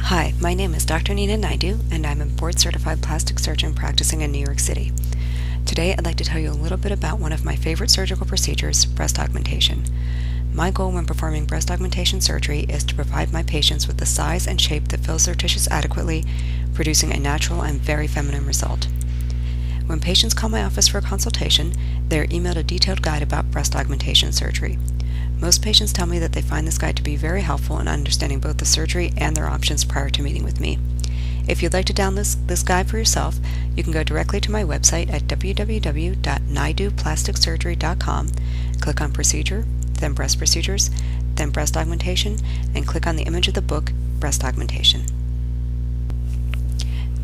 Hi, my name is Dr. Naidu, and I'm a board-certified plastic surgeon practicing in New York City. Today, I'd like to tell you a little bit about one of my favorite surgical procedures, breast augmentation. My goal when performing breast augmentation surgery is to provide my patients with the size and shape that fills their tissues adequately, producing a natural and very feminine result. When patients call my office for a consultation, they are emailed a detailed guide about breast augmentation surgery. Most patients tell me that they find this guide to be very helpful in understanding both the surgery and their options prior to meeting with me. If you'd like to download this guide for yourself, you can go directly to my website at www.naiduplasticsurgery.com, click on Procedure, then Breast Procedures, then Breast Augmentation, and click on the image of the book, Breast Augmentation.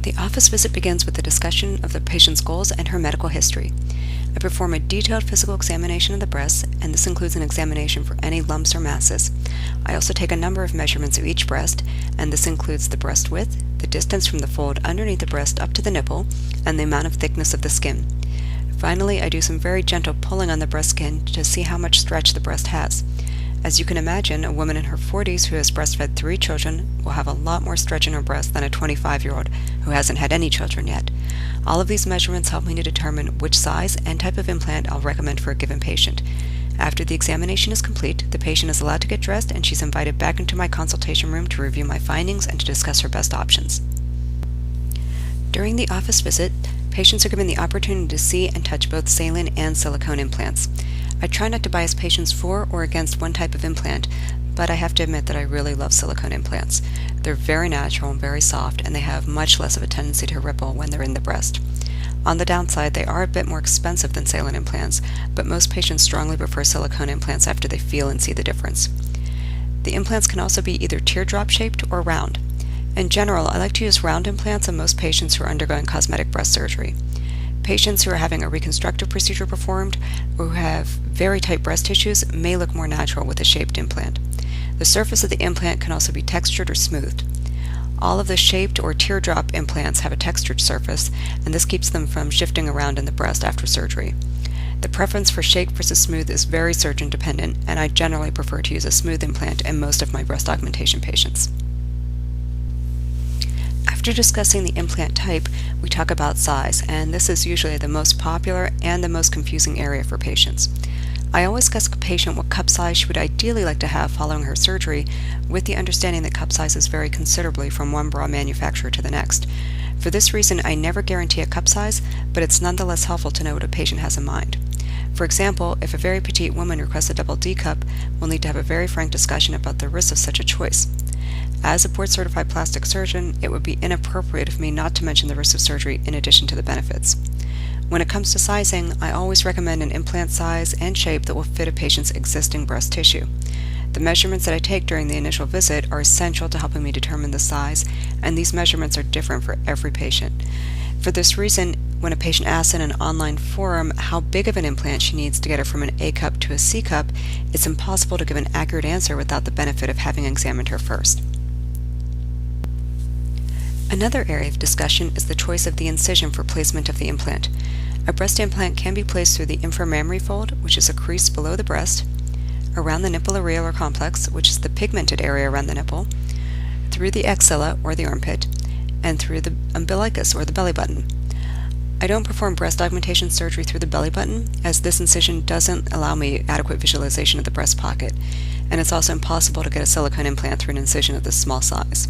The office visit begins with a discussion of the patient's goals and her medical history. I perform a detailed physical examination of the breasts, and this includes an examination for any lumps or masses. I also take a number of measurements of each breast, and this includes the breast width, the distance from the fold underneath the breast up to the nipple, and the amount of thickness of the skin. Finally, I do some very gentle pulling on the breast skin to see how much stretch the breast has. As you can imagine, a woman in her 40s who has breastfed 3 children will have a lot more stretch in her breast than a 25-year-old who hasn't had any children yet. All of these measurements help me to determine which size and type of implant I'll recommend for a given patient. After the examination is complete, the patient is allowed to get dressed and she's invited back into my consultation room to review my findings and to discuss her best options. During the office visit, patients are given the opportunity to see and touch both saline and silicone implants. I try not to bias patients for or against one type of implant, but I have to admit that I really love silicone implants. They're very natural and very soft, and they have much less of a tendency to ripple when they're in the breast. On the downside, they are a bit more expensive than saline implants, but most patients strongly prefer silicone implants after they feel and see the difference. The implants can also be either teardrop-shaped or round. In general, I like to use round implants on most patients who are undergoing cosmetic breast surgery. Patients who are having a reconstructive procedure performed or who have very tight breast tissues may look more natural with a shaped implant. The surface of the implant can also be textured or smoothed. All of the shaped or teardrop implants have a textured surface, and this keeps them from shifting around in the breast after surgery. The preference for shaped versus smooth is very surgeon dependent, and I generally prefer to use a smooth implant in most of my breast augmentation patients. After discussing the implant type, we talk about size, and this is usually the most popular and the most confusing area for patients. I always ask a patient what cup size she would ideally like to have following her surgery, with the understanding that cup sizes vary considerably from one bra manufacturer to the next. For this reason, I never guarantee a cup size, but it's nonetheless helpful to know what a patient has in mind. For example, if a very petite woman requests a double D cup, we'll need to have a very frank discussion about the risks of such a choice. As a board-certified plastic surgeon, it would be inappropriate of me not to mention the risks of surgery in addition to the benefits. When it comes to sizing, I always recommend an implant size and shape that will fit a patient's existing breast tissue. The measurements that I take during the initial visit are essential to helping me determine the size, and these measurements are different for every patient. For this reason, when a patient asks in an online forum how big of an implant she needs to get her from an A cup to a C cup, it's impossible to give an accurate answer without the benefit of having examined her first. Another area of discussion is the choice of the incision for placement of the implant. A breast implant can be placed through the inframammary fold, which is a crease below the breast, around the nipple areolar complex, which is the pigmented area around the nipple, through the axilla or the armpit, and through the umbilicus or the belly button. I don't perform breast augmentation surgery through the belly button, as this incision doesn't allow me adequate visualization of the breast pocket, and it's also impossible to get a silicone implant through an incision of this small size.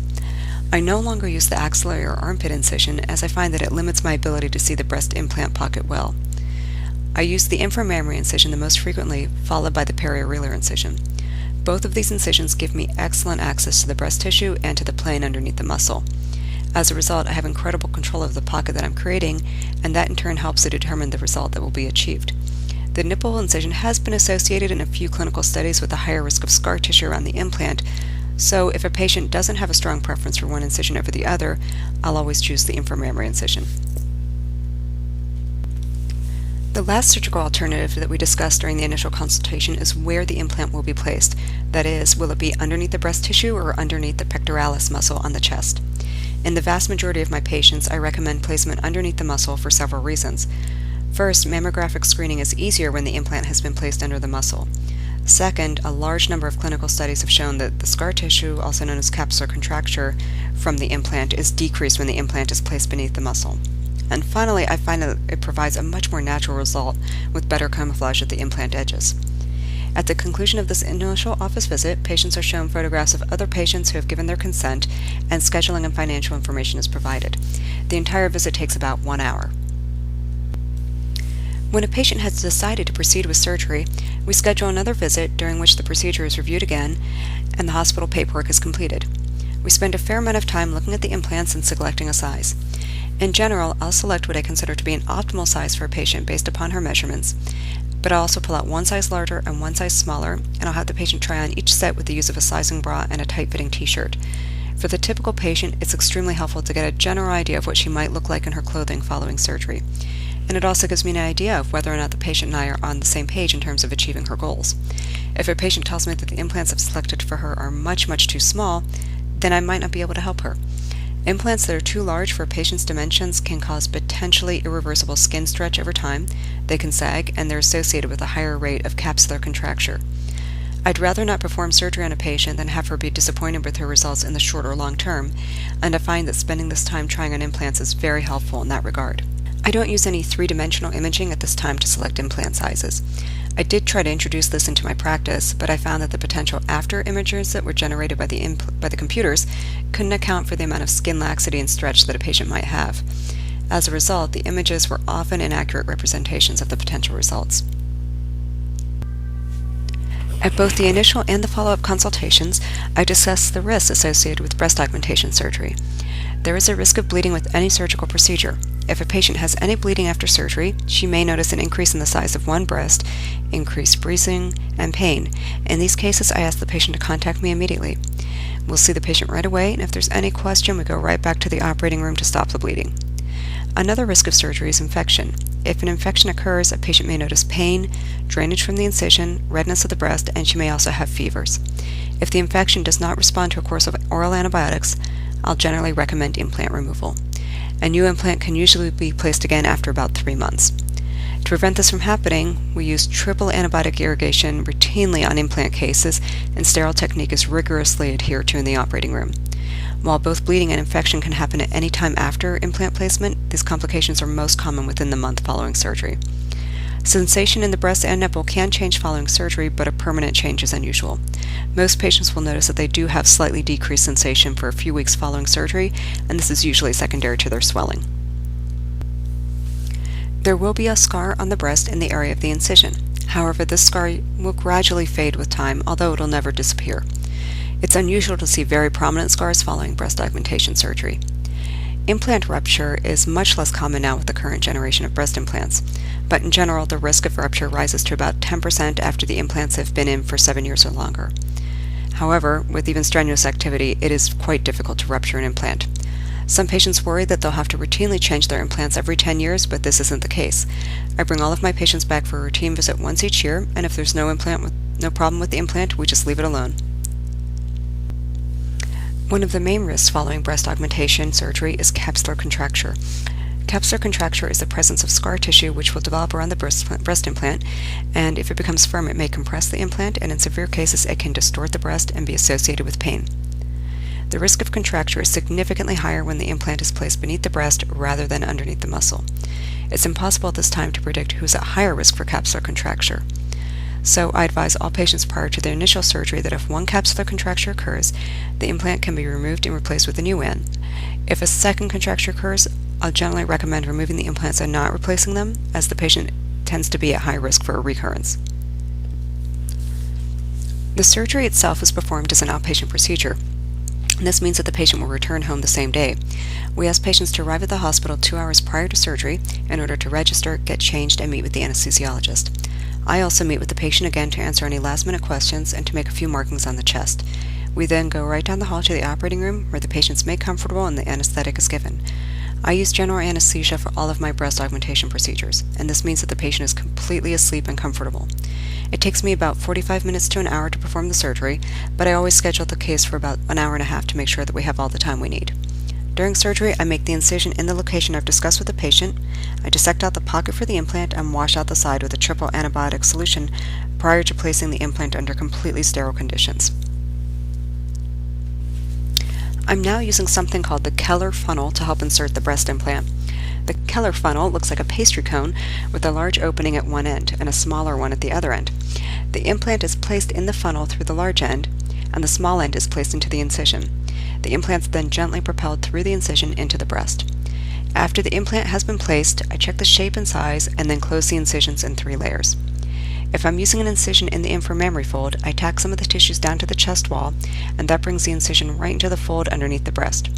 I no longer use the axillary or armpit incision, as I find that it limits my ability to see the breast implant pocket well. I use the inframammary incision the most frequently, followed by the periareolar incision. Both of these incisions give me excellent access to the breast tissue and to the plane underneath the muscle. As a result, I have incredible control of the pocket that I'm creating, and that in turn helps to determine the result that will be achieved. The nipple incision has been associated in a few clinical studies with a higher risk of scar tissue around the implant, so if a patient doesn't have a strong preference for one incision over the other, I'll always choose the inframammary incision. The last surgical alternative that we discussed during the initial consultation is where the implant will be placed. That is, will it be underneath the breast tissue or underneath the pectoralis muscle on the chest? In the vast majority of my patients, I recommend placement underneath the muscle for several reasons. First, mammographic screening is easier when the implant has been placed under the muscle. Second, a large number of clinical studies have shown that the scar tissue, also known as capsular contracture, from the implant is decreased when the implant is placed beneath the muscle. And finally, I find that it provides a much more natural result with better camouflage at the implant edges. At the conclusion of this initial office visit, patients are shown photographs of other patients who have given their consent, and scheduling and financial information is provided. The entire visit takes about 1 hour. When a patient has decided to proceed with surgery, we schedule another visit during which the procedure is reviewed again and the hospital paperwork is completed. We spend a fair amount of time looking at the implants and selecting a size. In general, I'll select what I consider to be an optimal size for a patient based upon her measurements, but I'll also pull out one size larger and one size smaller, and I'll have the patient try on each set with the use of a sizing bra and a tight-fitting t-shirt. For the typical patient, it's extremely helpful to get a general idea of what she might look like in her clothing following surgery. And it also gives me an idea of whether or not the patient and I are on the same page in terms of achieving her goals. If a patient tells me that the implants I've selected for her are much too small, then I might not be able to help her. Implants that are too large for a patient's dimensions can cause potentially irreversible skin stretch over time, they can sag, and they're associated with a higher rate of capsular contracture. I'd rather not perform surgery on a patient than have her be disappointed with her results in the short or long term, and I find that spending this time trying on implants is very helpful in that regard. I don't use any three-dimensional imaging at this time to select implant sizes. I did try to introduce this into my practice, but I found that the potential after images that were generated by the computers couldn't account for the amount of skin laxity and stretch that a patient might have. As a result, the images were often inaccurate representations of the potential results. At both the initial and the follow-up consultations, I discussed the risks associated with breast augmentation surgery. There is a risk of bleeding with any surgical procedure. If a patient has any bleeding after surgery, she may notice an increase in the size of one breast, increased bruising, and pain. In these cases, I ask the patient to contact me immediately. We'll see the patient right away, and if there's any question, we go right back to the operating room to stop the bleeding. Another risk of surgery is infection. If an infection occurs, a patient may notice pain, drainage from the incision, redness of the breast, and she may also have fevers. If the infection does not respond to a course of oral antibiotics, I'll generally recommend implant removal. A new implant can usually be placed again after about 3 months. To prevent this from happening, we use triple antibiotic irrigation routinely on implant cases, and sterile technique is rigorously adhered to in the operating room. While both bleeding and infection can happen at any time after implant placement, these complications are most common within the month following surgery. Sensation in the breast and nipple can change following surgery, but a permanent change is unusual. Most patients will notice that they do have slightly decreased sensation for a few weeks following surgery, and this is usually secondary to their swelling. There will be a scar on the breast in the area of the incision. However, this scar will gradually fade with time, although it will never disappear. It's unusual to see very prominent scars following breast augmentation surgery. Implant rupture is much less common now with the current generation of breast implants, but in general the risk of rupture rises to about 10% after the implants have been in for 7 years or longer. However, with even strenuous activity, it is quite difficult to rupture an implant. Some patients worry that they'll have to routinely change their implants every 10 years, but this isn't the case. I bring all of my patients back for a routine visit once each year, and if there's no problem with the implant, we just leave it alone. One of the main risks following breast augmentation surgery is capsular contracture. Capsular contracture is the presence of scar tissue which will develop around the breast implant, and if it becomes firm, it may compress the implant, and in severe cases, it can distort the breast and be associated with pain. The risk of contracture is significantly higher when the implant is placed beneath the breast rather than underneath the muscle. It's impossible at this time to predict who's at higher risk for capsular contracture. So I advise all patients prior to their initial surgery that if one capsular contracture occurs, the implant can be removed and replaced with a new one. If a second contracture occurs, I'll generally recommend removing the implants and not replacing them, as the patient tends to be at high risk for a recurrence. The surgery itself is performed as an outpatient procedure. This means that the patient will return home the same day. We ask patients to arrive at the hospital 2 hours prior to surgery in order to register, get changed, and meet with the anesthesiologist. I also meet with the patient again to answer any last-minute questions and to make a few markings on the chest. We then go right down the hall to the operating room where the patient's made comfortable and the anesthetic is given. I use general anesthesia for all of my breast augmentation procedures, and this means that the patient is completely asleep and comfortable. It takes me about 45 minutes to an hour to perform the surgery, but I always schedule the case for about an hour and a half to make sure that we have all the time we need. During surgery, I make the incision in the location I've discussed with the patient. I dissect out the pocket for the implant and wash out the side with a triple antibiotic solution prior to placing the implant under completely sterile conditions. I'm now using something called the Keller funnel to help insert the breast implant. The Keller funnel looks like a pastry cone with a large opening at one end and a smaller one at the other end. The implant is placed in the funnel through the large end, and the small end is placed into the incision. The implant is then gently propelled through the incision into the breast. After the implant has been placed, I check the shape and size and then close the incisions in 3 layers. If I'm using an incision in the inframammary fold, I tack some of the tissues down to the chest wall, and that brings the incision right into the fold underneath the breast.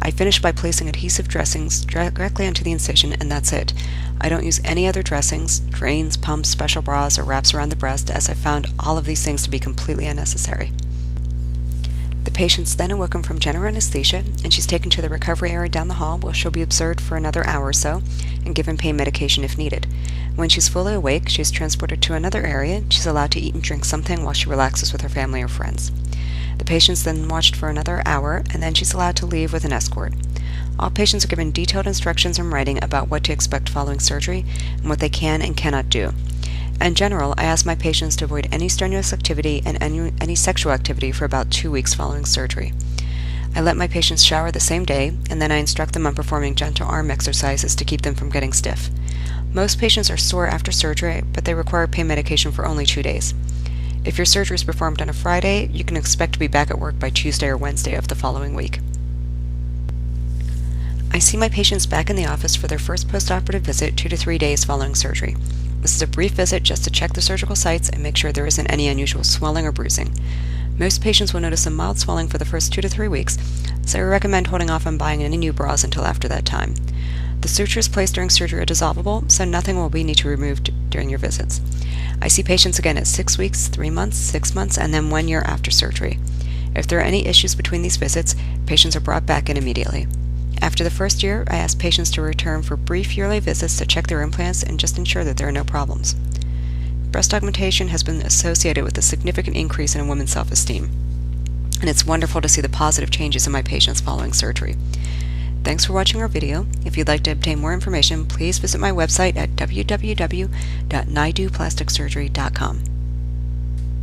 I finish by placing adhesive dressings directly onto the incision, and that's it. I don't use any other dressings, drains, pumps, special bras, or wraps around the breast, as I found all of these things to be completely unnecessary. The patient's then awoken from general anesthesia, and she's taken to the recovery area down the hall where she'll be observed for another hour or so and given pain medication if needed. When she's fully awake, she's transported to another area. She's allowed to eat and drink something while she relaxes with her family or friends. The patient's then watched for another hour, and then she's allowed to leave with an escort. All patients are given detailed instructions in writing about what to expect following surgery and what they can and cannot do. In general, I ask my patients to avoid any strenuous activity and any sexual activity for about 2 weeks following surgery. I let my patients shower the same day, and then I instruct them on performing gentle arm exercises to keep them from getting stiff. Most patients are sore after surgery, but they require pain medication for only 2 days. If your surgery is performed on a Friday, you can expect to be back at work by Tuesday or Wednesday of the following week. I see my patients back in the office for their first postoperative visit 2 to 3 days following surgery. This is a brief visit just to check the surgical sites and make sure there isn't any unusual swelling or bruising. Most patients will notice some mild swelling for the first 2 to 3 weeks, so I recommend holding off on buying any new bras until after that time. The sutures placed during surgery are dissolvable, so nothing will be needed to be removed during your visits. I see patients again at 6 weeks, 3 months, 6 months, and then 1 year after surgery. If there are any issues between these visits, patients are brought back in immediately. After the first year, I ask patients to return for brief yearly visits to check their implants and just ensure that there are no problems. Breast augmentation has been associated with a significant increase in a woman's self-esteem, and it's wonderful to see the positive changes in my patients following surgery. Thanks for watching our video. If you'd like to obtain more information, please visit my website at www.naiduplasticsurgery.com.